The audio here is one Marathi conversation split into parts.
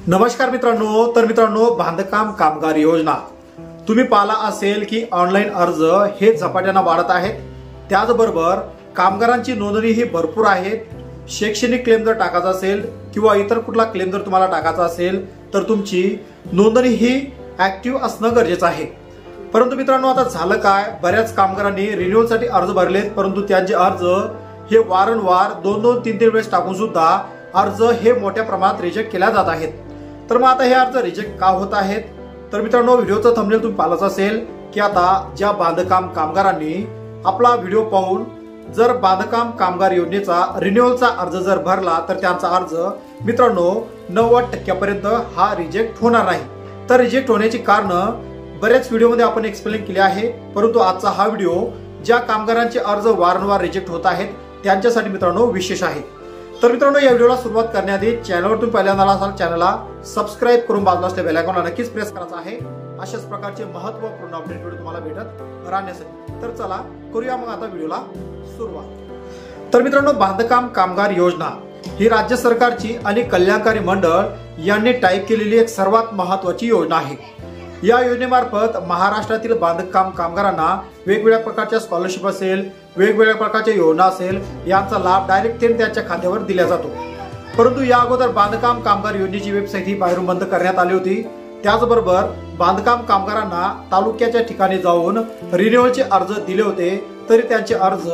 नमस्कार मित्रांनो, बांधकाम कामगार योजना तुम्ही पाहिला असेल की ऑनलाईन अर्ज हे झपाट्याने वाढत आहेत। त्याचबरोबर कामगारांची नोंदणी ही भरपूर आहे। शैक्षणिक क्लेम जर टाकायचा असेल किंवा इतर कुठला क्लेम जर तुम्हाला टाकायचा असेल तर तुमची नोंदणी ही ऍक्टिव्ह असणं गरजेचं आहे। परंतु मित्रांनो, आता झालं काय, बऱ्याच कामगारांनी रिन्यूअलसाठी अर्ज भरलेत, परंतु त्यांचे अर्ज हे वारंवार 2-3 वेळेस टाकून सुद्धा अर्ज हे मोठ्या प्रमाणात रिजेक्ट केल्या जात आहेत। तर मग आता हे अर्ज रिजेक्ट का होत आहेत? तर मित्रांनो, व्हिडिओचा थंबनेल तुम्ही पाहिलाच असेल की आता ज्या बांधकाम कामगारांनी आपला व्हिडिओ पाहून जर बांधकाम कामगार योजनेचा रिन्युअलचा अर्ज जर भरला तर त्यांचा अर्ज मित्रांनो 90% पर्यंत हा रिजेक्ट होणार नाही। तर रिजेक्ट होण्याची कारण बऱ्याच व्हिडिओमध्ये आपण एक्सप्लेन केले आहे, परंतु आजचा हा व्हिडिओ ज्या कामगारांचे अर्ज वारंवार रिजेक्ट होत आहेत त्यांच्यासाठी मित्रांनो विशेष आहे। तर मित्रांनो, या व्हिडिओला सुरुवात करण्याआधी चॅनलवर तुम्ही पहिल्यांदा असाल चॅनलला सबस्क्राइब करून बाजूला असलेल्या बेल आयकॉनला नक्कीच प्रेस करायचा आहे, अशाच प्रकारचे महत्त्वपूर्ण अपडेट व्हिडिओ तुम्हाला भेटत राहण्यासाठी। तर चला करूया मग आता व्हिडिओला सुरुवात। तर मित्रांनो, बांधकाम कामगार योजना ही राज्य सरकारची आणि कल्याणकारी मंडळ यांनी टाईप केलेली एक सर्वात महत्त्वाची योजना आहे। या योजनेमार्फत महाराष्ट्रातील बांधकाम कामगारांना वेगवेगळ्या प्रकारच्या स्कॉलरशिप असेल, वेगवेगळ्या प्रकारच्या योजना असेल, यांचा लाभ डायरेक्ट थेट त्यांच्या खात्यावर दिला जातो। परंतु या अगोदर बांधकाम कामगार योजनेची वेबसाईट ही बाहेरून बंद करण्यात आली होती। त्याचबरोबर बांधकाम कामगारांना तालुक्याच्या ठिकाणी जाऊन रिन्युअलचे अर्ज दिले होते, तरी त्यांचे अर्ज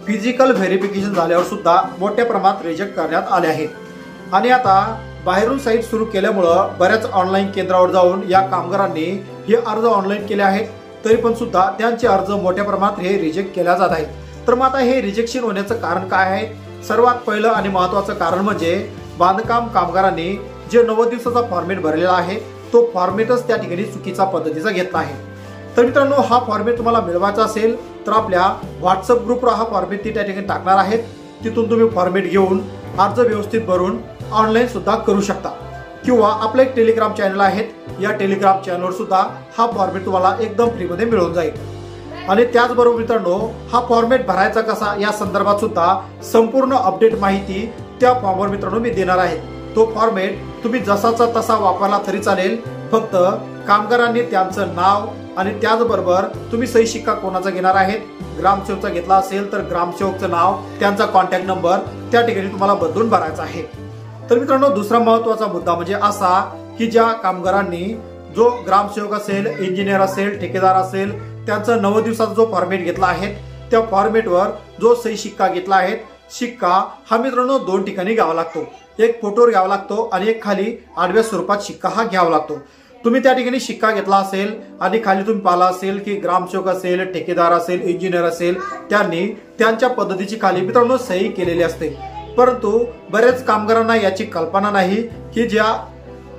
फिजिकल व्हेरिफिकेशन झाल्यावर सुद्धा मोठ्या प्रमाणात रिजेक्ट करण्यात आले आहेत। आणि आता बाहेरून साईट सुरू केल्यामुळे बऱ्याच ऑनलाईन केंद्रावर जाऊन या कामगारांनी हे अर्ज ऑनलाईन केले आहेत, तरी पण सुद्धा त्यांचे अर्ज मोठ्या प्रमाणात हे रिजेक्ट केल्या जात आहेत। तर मग आता हे रिजेक्शन होण्याचं कारण काय आहे? सर्वात पहिलं आणि महत्त्वाचं कारण म्हणजे बांधकाम कामगारांनी जे 90 दिवसाचा फॉर्मेट भरलेला आहे तो फॉर्मेटच त्या ठिकाणी चुकीचा पद्धतीचा घेतला आहे। तर मित्रांनो, हा फॉर्मेट तुम्हाला मिळवायचा असेल तर आपल्या व्हॉट्सअप ग्रुपवर हा फॉर्मेट त्या ठिकाणी टाकणार आहेत। तिथून तुम्ही फॉर्मेट घेऊन अर्ज व्यवस्थित भरून ऑनलाईन सुद्धा करू शकता, किंवा आपलं एक टेलिग्राम चॅनल आहे, या टेलिग्राम चॅनलवर सुद्धा हा फॉर्मेट तुम्हाला एकदम फ्रीमध्ये मिळून जाईल। आणि त्याचबरोबर मित्रांनो, हा फॉर्मेट भरायचा कसा या संदर्भात सुद्धा संपूर्ण अपडेट माहिती त्या फॉर्मवर मित्रांनो मी देणार आहे। तो फॉर्मेट तुम्ही जसाचा तसा वापरला तरी चालेल, फक्त कामगारांनी त्यांचं नाव आणि त्याचबरोबर तुम्ही सही शिक्का कोणाचा घेणार आहेत, ग्रामसेवकचा घेतला असेल तर ग्रामसेवकचं नाव, त्यांचा कॉन्टॅक्ट नंबर त्या ठिकाणी तुम्हाला बदलून भरायचा आहे। तर मित्रांनो, दुसरा महत्त्वाचा मुद्दा म्हणजे असा की ज्या कामगारांनी जो ग्रामसेवक असेल, इंजिनियर असेल, ठेकेदार असेल, त्यांचा 90 दिवसाचा जो फॉर्मेट घेतला आहे त्या फॉर्मेटवर जो सही शिक्का घेतला आहे, शिक्का हा मित्रांनो 2 ठिकाणी घ्यावा लागतो। एक फोटोवर घ्यावा लागतो आणि एक खाली आडव्या स्वरूपात शिक्का हा घ्यावा लागतो। तुम्ही त्या ठिकाणी शिक्का घेतला असेल आणि खाली तुम्ही पाहिला असेल की ग्रामसेवक असेल, ठेकेदार असेल, इंजिनियर असेल, त्यांनी त्यांच्या पद्धतीची खाली मित्रांनो सही केलेली असते। परंतु बरेच कामगारांना याची कल्पना नाही की ज्या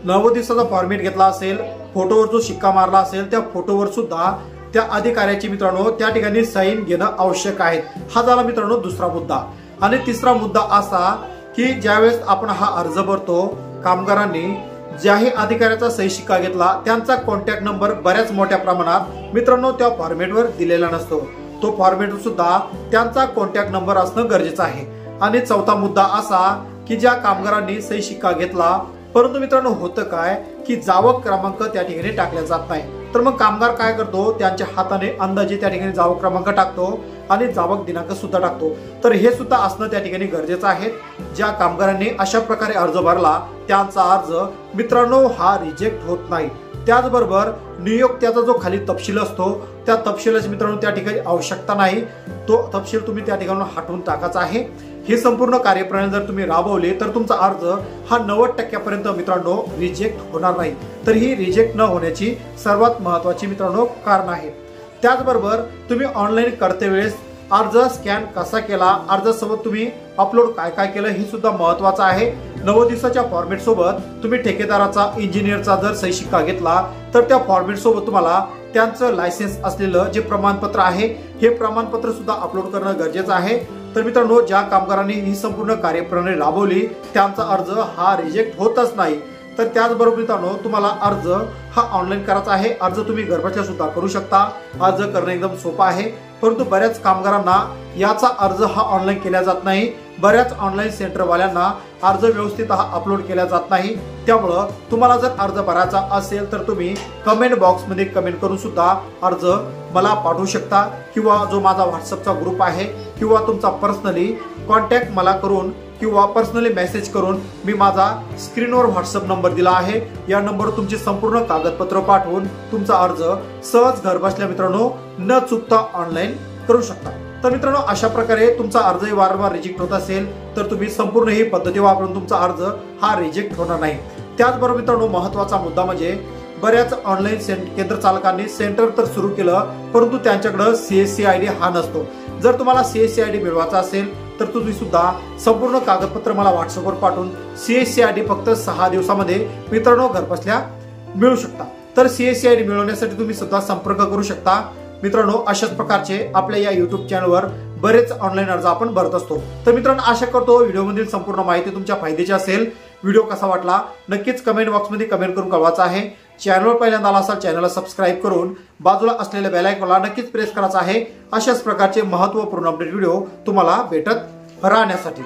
90 दिवसाचा फॉर्मेट घेतला असेल, फोटोवर जो शिक्का मारला असेल त्या फोटोवर सुद्धा त्या अधिकाऱ्याची मित्रांनो त्या ठिकाणी साईन घेणं आवश्यक आहे। हा झाला मित्रांनो दुसरा मुद्दा। आणि तिसरा मुद्दा असा की ज्यावेळेस आपण हा अर्ज भरतो, कामगारांनी ज्याही अधिकाऱ्याचा सही शिक्का घेतला त्यांचा कॉन्टॅक्ट नंबर बऱ्याच मोठ्या प्रमाणात मित्रांनो त्या फॉर्मेटवर दिलेला नसतो। तो फॉर्मेटवर सुद्धा त्यांचा कॉन्टॅक्ट नंबर असणं गरजेचं आहे। आणि चौथा मुद्दा असा की ज्या कामगारांनी सही शिक्का घेतला, परंतु मित्रांनो होतं काय की जावक क्रमांक त्या ठिकाणी टाकला जात नाही। तर मग कामगार काय करतो, त्यांच्या हाताने अंदाजे त्या ठिकाणी जावक क्रमांक टाकतो आणि जावक दिनांक सुद्धा टाकतो। तर हे सुद्धा असणं त्या ठिकाणी गरजेचं आहे। ज्या कामगारांनी अशा प्रकारे अर्ज भरला त्यांचा अर्ज मित्रांनो हा रिजेक्ट होत नाही। त्याचबरोबर नियोक्त्याचा जो खाली तपशील असतो त्या तपशिलाची मित्रांनो त्या ठिकाणी आवश्यकता नाही, तो तपशील तुम्ही त्या ठिकाणी हटवून टाकायचा आहे। ही संपूर्ण कार्यप्रणाली जर तुम्ही राबवली तर तुमचा अर्ज हा 90% पर्यंत मित्रांनो रिजेक्ट होणार नाही। तर ही रिजेक्ट न होण्याची सर्वात महत्त्वाची मित्रांनो कारण आहे। त्याचबरोबर तुम्ही ऑनलाईन करते वेळेस अर्ज स्कॅन कसा केला, अर्जासोबत तुम्ही अपलोड काय काय केलं हे सुद्धा महत्त्वाचं आहे। 90 दिवसाच्या फॉर्मेट सोबत तुम्ही ठेकेदाराचा, इंजिनियरचा जर सही शिक्का घेतला तर त्या फॉर्मेट सोबत तुम्हाला त्यांचं लायसन्स असलेलं जे प्रमाणपत्र आहे हे प्रमाणपत्र सुद्धा अपलोड करणं गरजेचं आहे। तर मित्रांनो, ज्या कामगारांनी ही संपूर्ण कार्यप्रणाली राबवली त्यांचा अर्ज हा रिजेक्ट होतच नाही। तर त्याचबरोबर मित्रांनो, तुम्हाला अर्ज हा ऑनलाईन करायचा आहे। अर्ज तुम्ही घरबसल्या सुद्धा करू शकता। अर्ज करणं एकदम सोपं आहे, परंतु बऱ्याच कामगारांना याचा अर्ज हा ऑनलाईन केला जात नाही बऱ्याच ऑनलाईन सेंटरवाल्यांना अर्ज व्यवस्थित अपलोड केला जात नाही। त्यामुळं तुम्हाला जर अर्ज भरायचा असेल तर तुम्ही कमेंट बॉक्समध्ये कमेंट करून सुद्धा अर्ज मला पाठवू शकता, किंवा जो माझा व्हॉट्सअपचा ग्रुप आहे किंवा तुमचा पर्सनली कॉन्टॅक्ट मला करून किंवा पर्सनली मेसेज करून मी माझा स्क्रीनवर व्हॉट्सअप नंबर दिला आहे, या नंबरवर तुमची संपूर्ण कागदपत्र पाठवून तुमचा अर्ज सहज घर बसल्या मित्रांनो न चुकता ऑनलाईन करू शकता। तर मित्रांनो अशा प्रकारे तुमचा अर्ज वारंवार रिजेक्ट होत असेल तर तुम्ही संपूर्ण ही पद्धती वापरून तुमचा अर्ज हा रिजेक्ट होणार नाही। त्याचबरोबर मित्रांनो महत्त्वाचा मुद्दा म्हणजे बऱ्याच ऑनलाईन केंद्र चालकांनी सेंटर तर सुरू केलं परंतु त्यांच्याकडे CSC ID हा नसतो। जर तुम्हाला CSC ID मिळवायचा असेल तर तुम्ही सुद्धा संपूर्ण कागदपत्र मला व्हॉट्सअपवर पाठवून CSC ID फक्त 6 दिवसामध्ये मित्रांनो घरबसल्या मिळू शकता। तर CSC ID मिळवण्यासाठी तुम्ही सुद्धा संपर्क करू शकता। मित्रांनो अशाच प्रकारचे आपल्या या YouTube चॅनलवर बरेच ऑनलाईन अर्ज आपण भरत असतो। तर मित्रांनो आशा करतो व्हिडिओमधील संपूर्ण माहिती तुमच्या फायद्याची असेल। व्हिडिओ कसा वाटला नक्कीच कमेंट बॉक्समध्ये कमेंट करून कळवायचं आहे। चॅनलवर पहिल्यांदा आला असाल चॅनलला सबस्क्राईब करून बाजूला असलेल्या बेल आयकॉनला नक्कीच प्रेस करायचं आहे, अशाच प्रकारचे महत्त्वपूर्ण अपडेट व्हिडिओ तुम्हाला भेटत राहण्यासाठी।